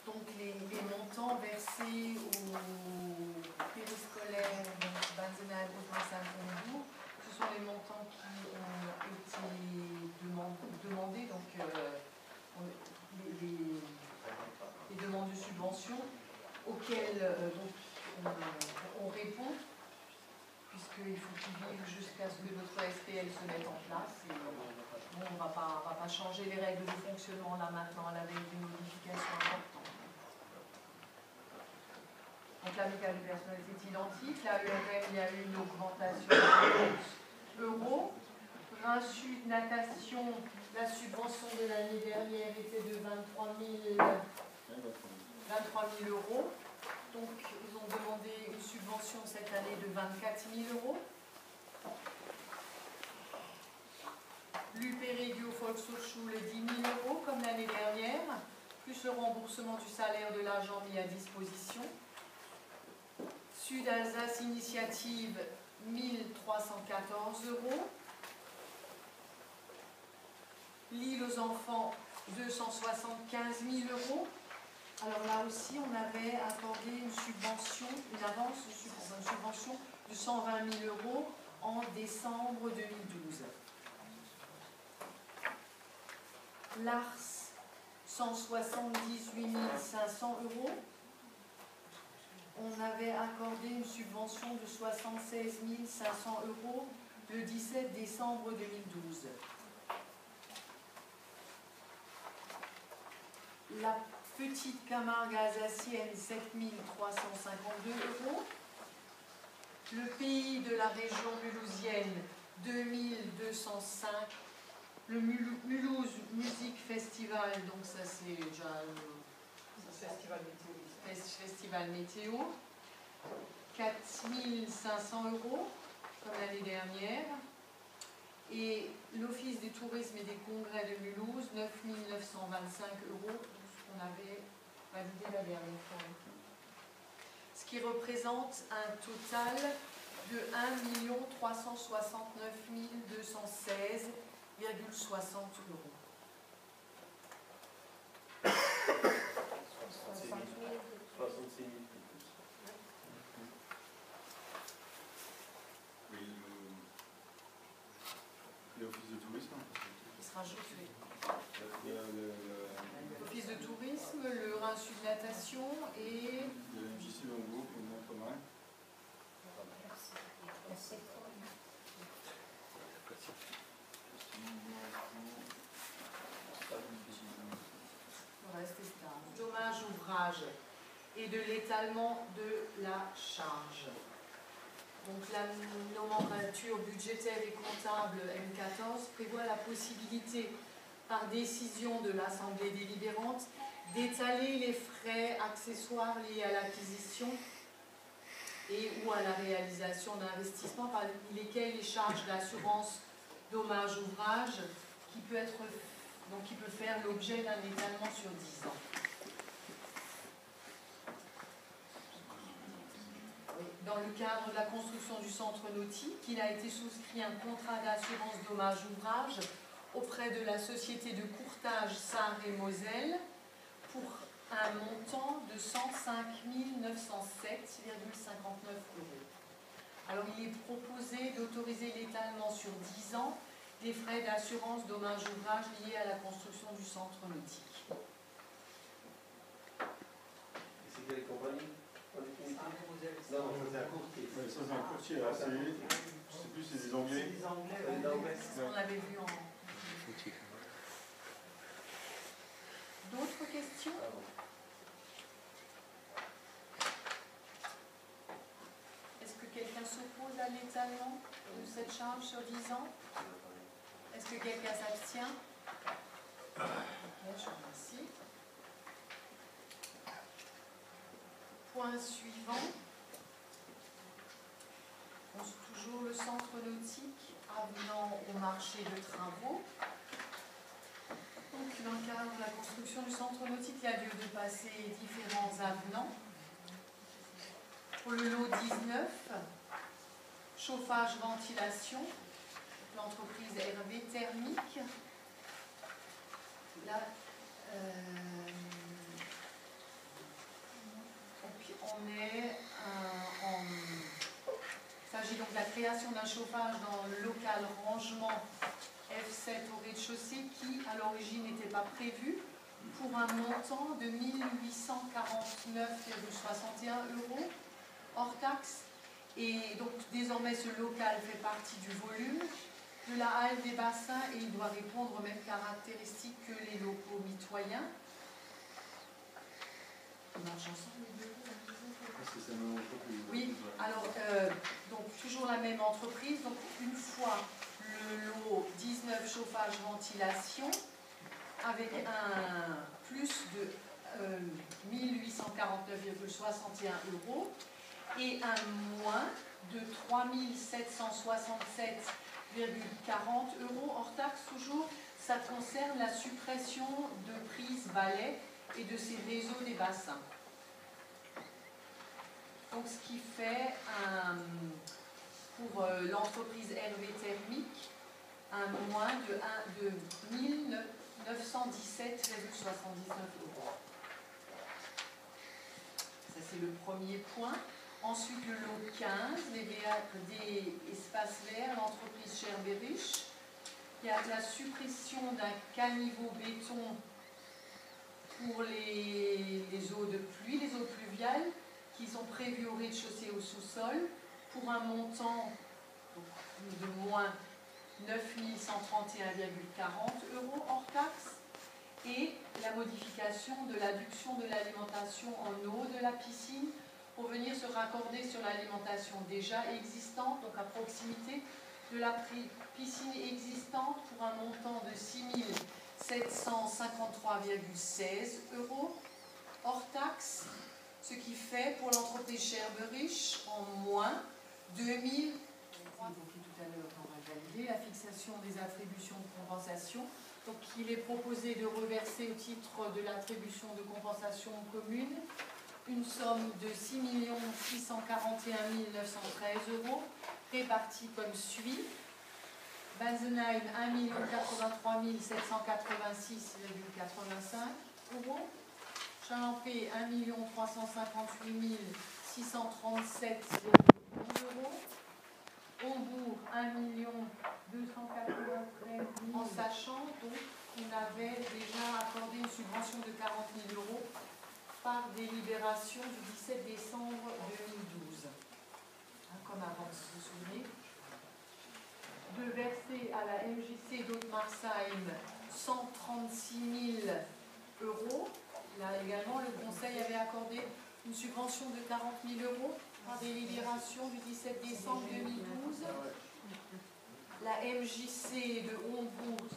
Donc les montants versés aux périscolaires Banzenal et Saint-Pompidou, ce sont les montants qui ont été demandés, donc les demandes de subvention auxquelles on répond, puisqu'il faut qu'ils vivent jusqu'à ce que notre SPL se mette en place. Et, bon, on ne va pas changer les règles de fonctionnement là maintenant à la veille d'une modification importante. Donc l'amicale du personnel est identique. La URM, il y a eu une augmentation de 11 €. Sud natation, la subvention de l'année dernière était de 23 000 €. Donc ils ont demandé une subvention cette année de 24 000 €. L'UPREGIO Volkshochschule 10 000 € comme l'année dernière, plus le remboursement du salaire de l'agent mis à disposition. Sud-Alsace Initiative, 1 314 €. L'île aux enfants, 275 000 €. Alors là aussi, on avait accordé une subvention, une subvention de 120 000 € en décembre 2012. L'ARS, 178 500 €. On avait accordé une subvention de 76 500 € le 17 décembre 2012. La petite Camargue alsacienne, 7 352 €. Le pays de la région mulhousienne, 2 205 €. Le Mulhouse Music Festival, donc ça c'est déjà le festival météo, 4 500 € comme l'année dernière. Et l'Office du tourisme et des congrès de Mulhouse, 9 925 €, ce qu'on avait validé la dernière fois. Ce qui représente un total de 1 369 216,60 €. 66 000 plus. Oui, l'office de tourisme. Il sera ajouté. L'office de tourisme, le Rhin Sud Natation et... Le JC Longo pour le Montremain. Le reste est stable. Dommage ouvrage et de l'étalement de la charge. Donc la nomenclature budgétaire et comptable M14 prévoit la possibilité, par décision de l'Assemblée délibérante, d'étaler les frais accessoires liés à l'acquisition et ou à la réalisation d'investissements, parmi lesquels les charges d'assurance dommage ouvrage qui peut faire l'objet d'un étalement sur 10 ans. Dans le cadre de la construction du centre nautique, il a été souscrit un contrat d'assurance dommage ouvrage auprès de la société de courtage Sarre et Moselle pour un montant de 105 907,59 €. Alors il est proposé d'autoriser l'étalement sur 10 ans des frais d'assurance dommage ouvrage liés à la construction du centre nautique. Et c'est quelle compagnie? Non, c'est un courtier. Oui, ça c'est un courtier. Je sais plus si c'est des Anglais. C'est des Anglais, ouais. C'est ce qu'on avait vu en... D'autres questions? Est-ce que quelqu'un s'oppose à l'étalement de cette charge sur 10 ans? Est-ce que quelqu'un s'abstient? Ok, je vous remercie. Point suivant. Toujours le centre nautique avenant au marché de travaux. Donc, dans le cadre de la construction du centre nautique, il y a lieu de passer différents avenants. Pour le lot 19, chauffage-ventilation, l'entreprise Hervé Thermique. Là, d'un chauffage dans le local rangement F7 au rez-de-chaussée qui, à l'origine, n'était pas prévu, pour un montant de 1 849,61 € hors taxe. Et donc, désormais, ce local fait partie du volume de la halle des bassins et il doit répondre aux mêmes caractéristiques que les locaux mitoyens. Ils marchent ensemble, les deux? C'est la même entreprise. Oui, alors, donc toujours la même entreprise. Donc, une fois le lot 19 chauffage-ventilation, avec un plus de 1849,61 € et un moins de 3767,40 € hors taxe toujours. Ça concerne la suppression de prises balais et de ces réseaux des bassins. Donc ce qui fait pour l'entreprise RV Thermique un moins de 1917,79 €. Ça c'est le premier point. Ensuite le lot 15, les des espaces verts, l'entreprise Cherberich. Il y a la suppression d'un caniveau béton pour les eaux de pluie, les eaux pluviales, qui sont prévues au rez-de-chaussée et au sous-sol, pour un montant de moins 9 131,40 € hors taxe, et la modification de l'adduction de l'alimentation en eau de la piscine pour venir se raccorder sur l'alimentation déjà existante, donc à proximité de la piscine existante, pour un montant de 6 753,16 € hors taxe, ce qui fait pour l'entreprise Cherberich en moins 2000. Évoqué tout à l'heure, on va valider la fixation des attributions de compensation. Donc il est proposé de reverser au titre de l'attribution de compensation commune une somme de 6 641 913 € répartie comme suit. Benzenheim 1 083 786,85 €. Chalampé 1 358 637,12 €. Hombourg 1 293 000, en sachant donc qu'on avait déjà accordé une subvention de 40 000 € par délibération du 17 décembre 2012. Comme avant, si vous vous souvenez. De verser à la MJC d'Haute-Marsheim 136 000 €. Là également, le Conseil avait accordé une subvention de 40 000 € par délibération du 17 décembre 2012. La MJC de Hombourg